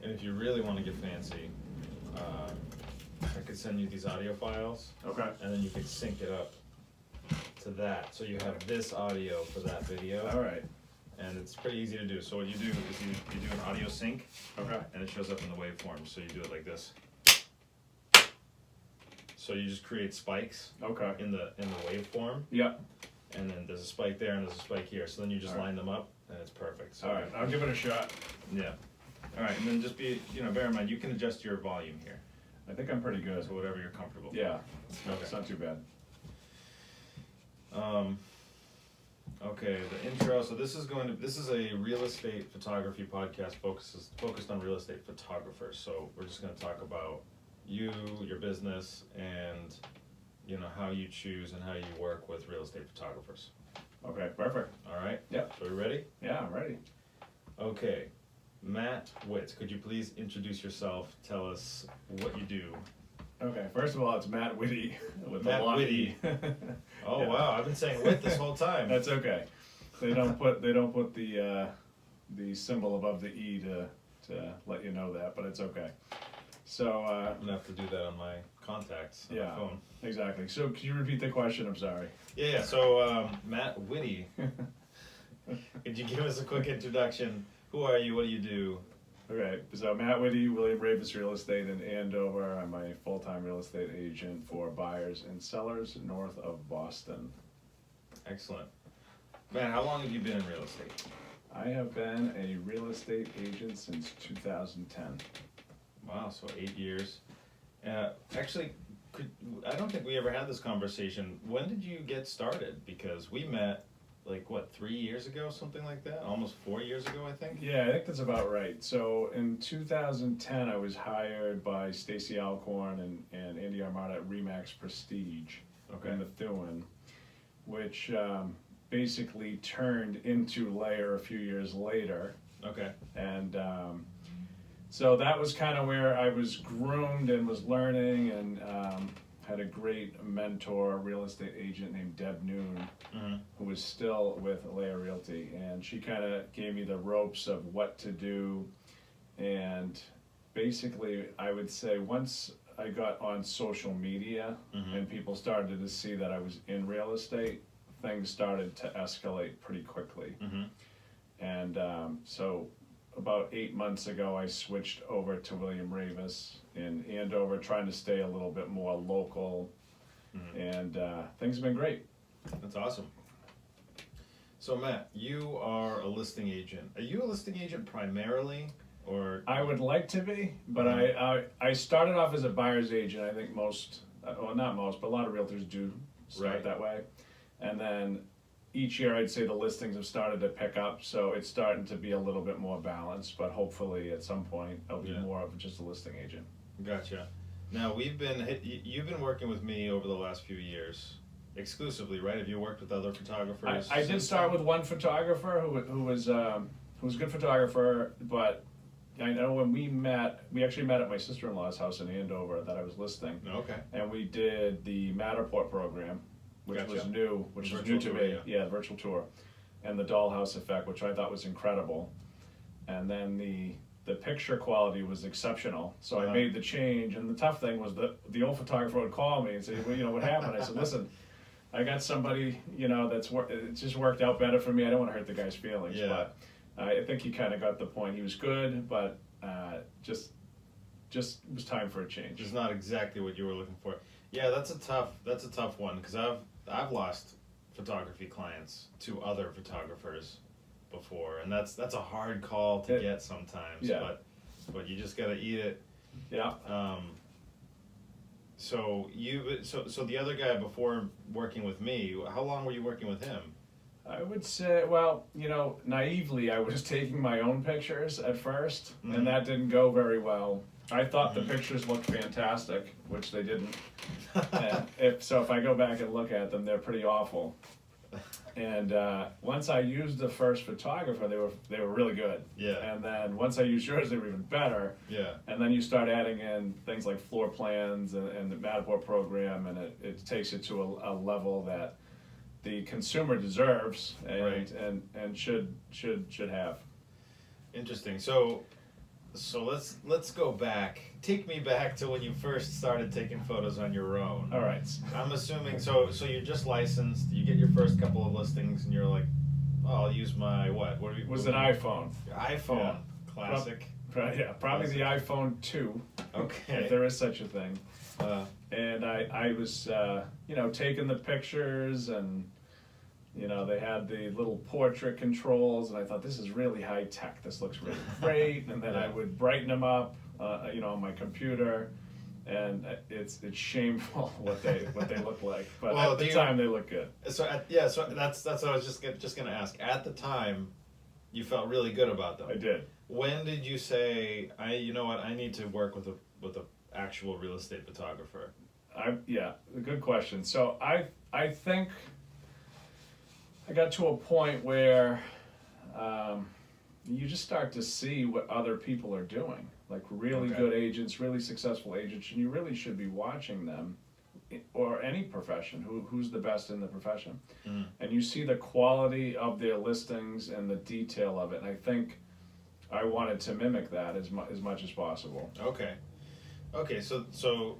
And if you really want to get fancy, I could send you these audio files. Okay. And then you could sync it up to that. So you have this audio for that video. All right. And it's pretty easy to do. So what you do is you do an audio sync. Okay. And it shows up in the waveform. So you do it like this. So you just create spikes. Okay. In the waveform. Yep. And then there's a spike there and there's a spike here. So then you just line them up and it's perfect. So all right. I'll give it a shot. Yeah. All right. And then just bear in mind, you can adjust your volume here. I think I'm pretty good. So whatever you're comfortable with. Yeah. Okay. It's not too bad. Okay, the intro. So this is a real estate photography podcast focused on real estate photographers. So we're just going to talk about you, your business, and how you choose and how you work with real estate photographers. Okay, perfect. All right. Yep. So we ready? Yeah, I'm ready. Okay, Matt Witte, could you please introduce yourself? Tell us what you do. Okay, first of all, it's Matt Witte with Matt a lot Witte. of E. Oh Yeah. wow, I've been saying Witte this whole time. That's okay. They don't put the symbol above the E to let you know that, but it's okay. So I'm gonna have to do that on my contacts on my phone. Exactly. So can you repeat the question? I'm sorry. Yeah. So Matt Witte, could you give us a quick introduction? Who are you? What do you do? Okay, so Matt Witte, William Ravis Real Estate in Andover. I'm a full-time real estate agent for buyers and sellers north of Boston. Excellent. Man, how long have you been in real estate? I have been a real estate agent since 2010. Wow, so 8 years. Actually, I don't think we ever had this conversation. When did you get started? Because we met, 3 years ago, something like that? Almost 4 years ago, I think? Yeah, I think that's about right. So in 2010, I was hired by Stacy Alcorn and Andy Armada at Remax Prestige in Methuen, which basically turned into Layer a few years later. Okay. And so that was kind of where I was groomed and was learning, and had a great mentor, real estate agent named Deb Noon, who was still with Layer Realty, and she kind of gave me the ropes of what to do. And basically, I would say once I got on social media and people started to see that I was in real estate, things started to escalate pretty quickly. And so about 8 months ago, I switched over to William Ravis in Andover, trying to stay a little bit more local, and things have been great. That's awesome. So Matt, you are a listing agent. Are you a listing agent primarily, or? I would like to be, but I started off as a buyer's agent. I think most, well, not most, but a lot of realtors do start that way. And then each year I'd say the listings have started to pick up, so it's starting to be a little bit more balanced, but hopefully at some point I'll be more of just a listing agent. Gotcha. Now you've been working with me over the last few years exclusively, right? Have you worked with other photographers? I did start with one photographer who was a good photographer, but I know when we actually met at my sister-in-law's house in Andover that I was listing. Okay. And we did the Matterport program, which was new to me. Yeah, virtual tour, and the dollhouse effect, which I thought was incredible. And then the picture quality was exceptional. So I made the change, and the tough thing was that the old photographer would call me and say, well, what happened? I said, listen, I got somebody, it just worked out better for me. I don't want to hurt the guy's feelings, but I think he kind of got the point. He was good, but just it was time for a change. It's not exactly what you were looking for. Yeah, that's a tough one, because I've lost photography clients to other photographers before, and that's a hard call to get sometimes. Yeah. But you just gotta eat it. Yeah. So the other guy before working with me, how long were you working with him? I would say, well, naively, I was taking my own pictures at first, and that didn't go very well. I thought the pictures looked fantastic, which they didn't. And if I go back and look at them, they're pretty awful. And once I used the first photographer, they were really good. Yeah. And then once I used yours, they were even better. Yeah. And then you start adding in things like floor plans and the Matterport program, and it takes it to a level that the consumer deserves and should have. Interesting. So So let's go back. Take me back to when you first started taking photos on your own. All right. I'm assuming so you're just licensed. You get your first couple of listings, and you're like, oh, I'll use my what? What It was an iPhone. Your iPhone, Yeah. classic. Probably the iPhone 2. Okay. If there is such a thing. And I was, taking the pictures, and, they had the little portrait controls, and I thought, this is really high tech. This looks really great. And then I would brighten them up, on my computer, and it's shameful what they look like. But at the time, they look good. So so that's what I was just gonna ask. At the time, you felt really good about them. I did. When did you say, I need to work with a actual real estate photographer? A good question. So I think I got to a point where you just start to see what other people are doing, like really good agents, really successful agents, and you really should be watching them, or any profession, who's the best in the profession. And you see the quality of their listings and the detail of it, and I think I wanted to mimic that as much as possible. Okay, so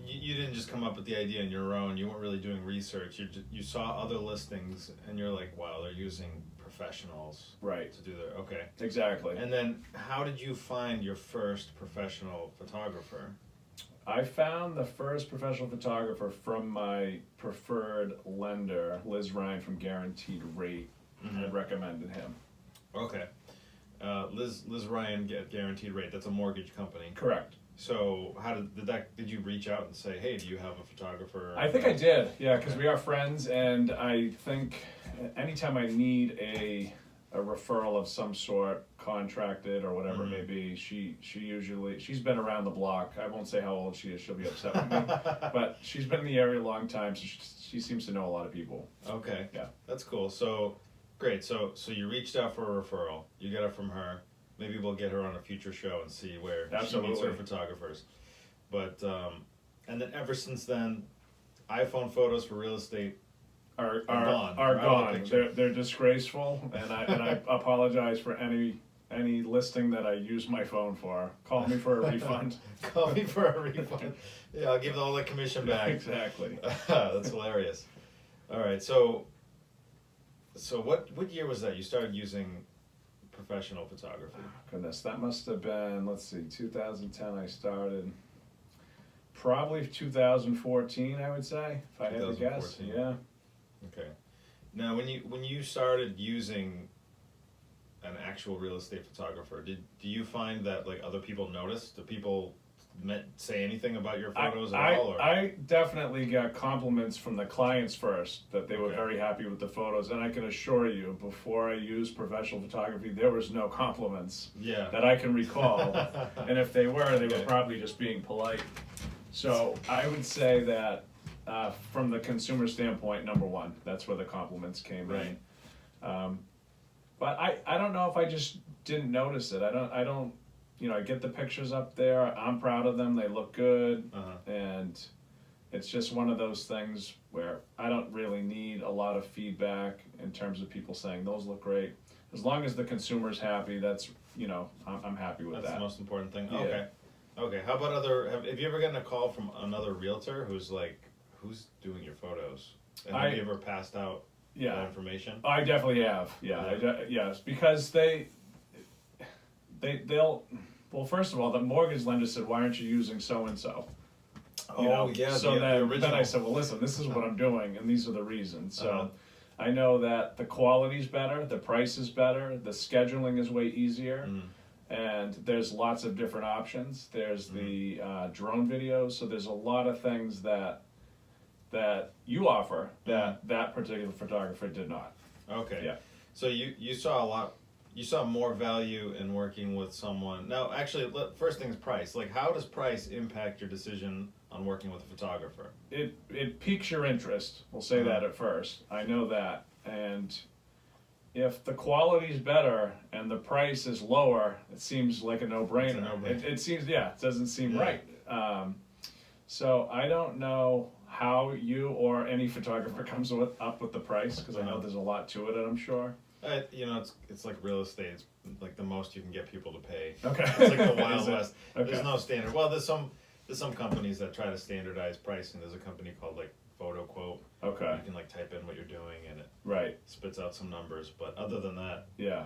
you didn't just come up with the idea on your own. You weren't really doing research. You saw other listings, and you're like, wow, they're using professionals to do their Exactly. And then how did you find your first professional photographer? I found the first professional photographer from my preferred lender, Liz Ryan from Guaranteed Rate. I recommended him. Okay. Liz Ryan get Guaranteed Rate. That's a mortgage company. Correct. So how did you reach out and say, hey, do you have a photographer? I think I did, because we are friends, and I think anytime I need a referral of some sort, contracted or whatever it may be, she's been around the block. I won't say how old she is, she'll be upset with me, but she's been in the area a long time, so she seems to know a lot of people. Okay. Yeah. That's cool. So great. So you reached out for a referral. You got it from her. Maybe we'll get her on a future show and see where she meets her photographers. But and then ever since then, iPhone photos for real estate are gone. They're disgraceful, and I apologize for any listing that I use my phone for. Call me for a refund. Call me for a refund. Yeah, I'll give all the commission back. Exactly. That's hilarious. All right, so what year was that you started using professional photography? Goodness, that must have been, 2010 I started. Probably 2014, I would say, if I had to guess. Yeah. Okay. Now, when you started using an actual real estate photographer, do you find that like other people noticed? Do people say anything about your photos at all? Or? I definitely got compliments from the clients first, that they were very happy with the photos, and I can assure you, before I used professional photography, there was no compliments that I can recall. And if they were, they were probably just being polite. So I would say that from the consumer standpoint, number one, that's where the compliments came in. But I don't know if I just didn't notice it. I don't. I get the pictures up there. I'm proud of them. They look good, and it's just one of those things where I don't really need a lot of feedback in terms of people saying those look great. As long as the consumer's happy, that's I'm happy with that. That's the most important thing. Yeah. Okay. How about have you ever gotten a call from another realtor who's doing your photos? And have you ever passed out that information? I definitely have. Yes, because they'll. Well, first of all, the mortgage lender said, "Why aren't you using so and so?" So then I said, "Well, listen, this is what I'm doing, and these are the reasons." So I know that the quality's better, the price is better, the scheduling is way easier, and there's lots of different options. There's the drone videos, so there's a lot of things that you offer that particular photographer did not. Okay. Yeah. So you saw a lot. You saw more value in working with someone. Now, actually, first thing is price. Like, how does price impact your decision on working with a photographer? It piques your interest. We'll say that at first. I know that. And if the quality is better and the price is lower, it seems like a no-brainer. It seems, it doesn't seem right. So I don't know how you or any photographer comes up with the price, because I know there's a lot to it, I'm sure. It's like real estate. It's like the most you can get people to pay. Okay. It's like the Is Wild it? West. Okay. There's no standard. Well, there's some companies that try to standardize pricing. There's a company called like Photo Quote. Okay. You can like type in what you're doing and it Right. spits out some numbers. But other than that, Yeah.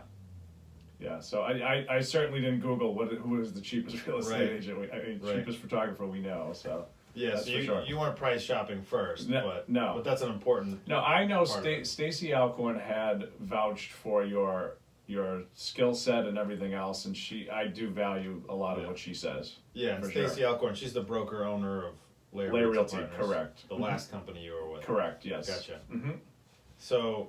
Yeah. So I certainly didn't Google who is the cheapest real estate Right. agent. Right. Cheapest photographer we know. So. yeah. That's So for you sure. you weren't price shopping first, No, but that's an important. No, I know part of it. Stacy Alcorn had vouched for your skill set and everything else, and I do value a lot of Yeah. what she says. Yeah, and For Stacy sure. Alcorn, she's the broker owner of Layer Layer Realty, Realty, Partners, correct. The Mhm. last company you were with. Correct. Yes. Gotcha. Mm-hmm. So,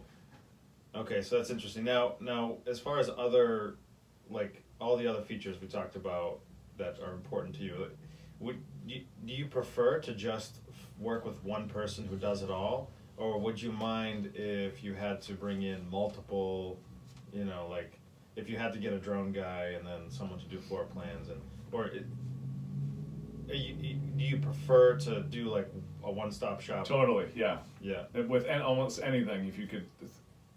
okay, so that's interesting. Now, as far as other, like all the other features we talked about that are important to you, like, do you prefer to just work with one person who does it all, or would you mind if you had to bring in multiple, like if you had to get a drone guy and then someone to do floor plans do you prefer to do like a one-stop shop? Totally. Yeah. Yeah. With almost anything, if you could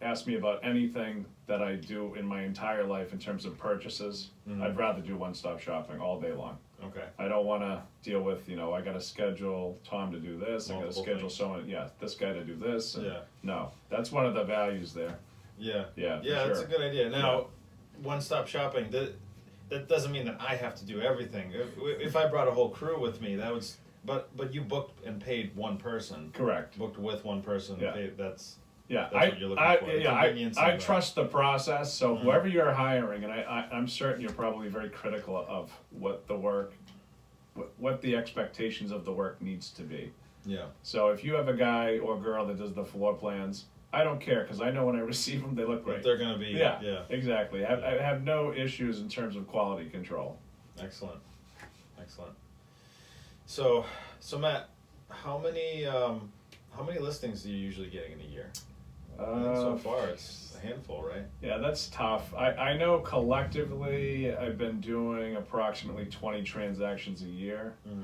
ask me about anything that I do in my entire life in terms of purchases, Mhm. I'd rather do one-stop shopping all day long. Okay. I don't want to deal with, I got to schedule Tom to do this. I got to Multiple schedule things. this guy to do this. And Yeah. No, that's one of the values there. Yeah. Yeah, for Yeah, that's sure. a good idea. Now, one-stop shopping, that doesn't mean that I have to do everything. If I brought a whole crew with me, that would, but you booked and paid one person. Correct. Booked with one person. Yeah. Paid, that's Yeah, what you're looking for, the convenience I of that. trust the process. So Mhm. whoever you're hiring, and I'm certain you're probably very critical of what the work, what the expectations of the work needs to be. Yeah. So if you have a guy or girl that does the floor plans, I don't care because I know when I receive them, they look great. They're gonna be Yeah, exactly. I have no issues in terms of quality control. Excellent. So Matt, how many listings are you usually getting in a year? And so far, it's a handful, right? Yeah, that's tough. I know collectively I've been doing approximately 20 transactions a year. Mm-hmm.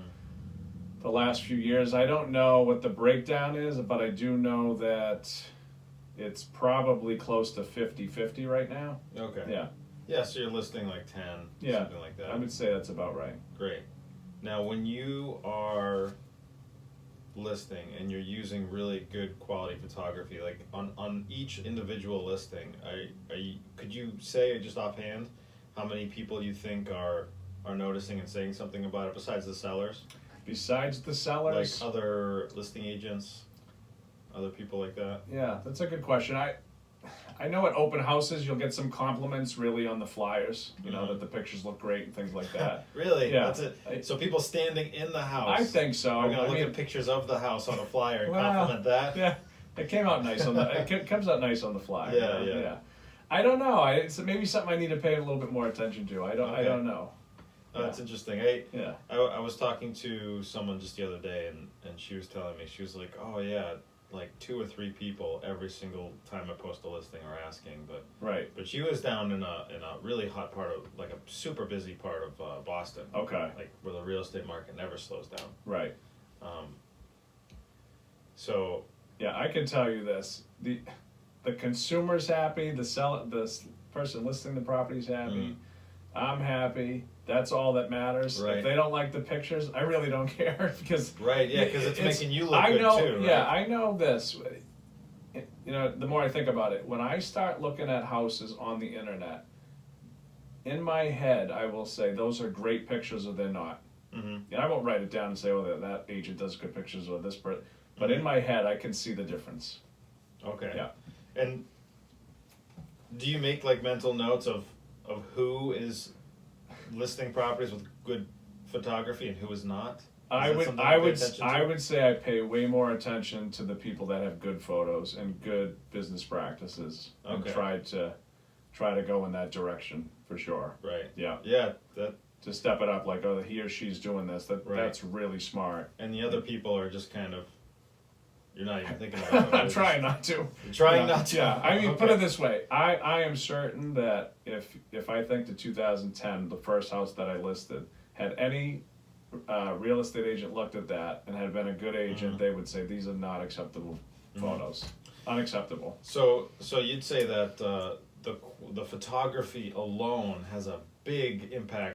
The last few years, I don't know what the breakdown is, but I do know that it's probably close to 50-50 right now. Okay. Yeah. Yeah, so you're listing like 10, Yeah. something like that. I would say that's about right. Great. Now, when you are listing and you're using really good quality photography, like on each individual listing, could you say just offhand how many people you think are noticing and saying something about it besides the sellers? Besides the sellers? Like other listing agents, other people like that? Yeah, that's a good question. I know at open houses you'll get some compliments really on the flyers, Mhm. that the pictures look great and things like that. Really? Yeah. That's it. So people standing in the house I think so. are gonna I look mean, at pictures of the house on a flyer and Well, compliment that? Yeah, it came out nice on the. It comes out nice on the flyer. Yeah. I don't know. It's maybe something I need to pay a little bit more attention to. I Okay. don't know. That's interesting. Yeah. I was talking to someone just the other day, and she was telling me, she was like, "Oh yeah, like 2 or 3 people every single time I post a listing are asking." Right. But she was down in a really hot part of, like a super busy part of Boston, Okay. like where the real estate market never slows down. Right. So Yeah, I can tell you this: the consumer's happy, the person listing the property's happy. Mhm. I'm happy. That's all that matters. Right. If they don't like the pictures, I really don't care because right, yeah, because it's making you look I good know, too. Right? yeah, I know this. The more I think about it, when I start looking at houses on the internet, in my head, I will say those are great pictures or they're not. Mm-hmm. And I won't write it down and say, oh, that agent does good pictures or this person. But Mhm. in my head, I can see the difference. Okay. Yeah. And do you make like mental notes of who is listing properties with good photography and who is not? I that would, something I to pay would, attention I to? would say I pay way more attention to the people that have good photos and good business practices, and Okay. try to go in that direction for sure. Right. Yeah, Yeah. That to step it up, like, oh, he or she's doing this. Right. That's really smart. and the other people are just kind of, you're not even thinking about it. I'm trying not to. You're trying Yeah, not to. Yeah, I mean, put Okay. it this way: I am certain that if I think the 2010, the first house that I listed, had any real estate agent looked at that and had been a good agent, Mhm. they would say these are not acceptable Mhm. photos. unacceptable. So you'd say that the photography alone has a big impact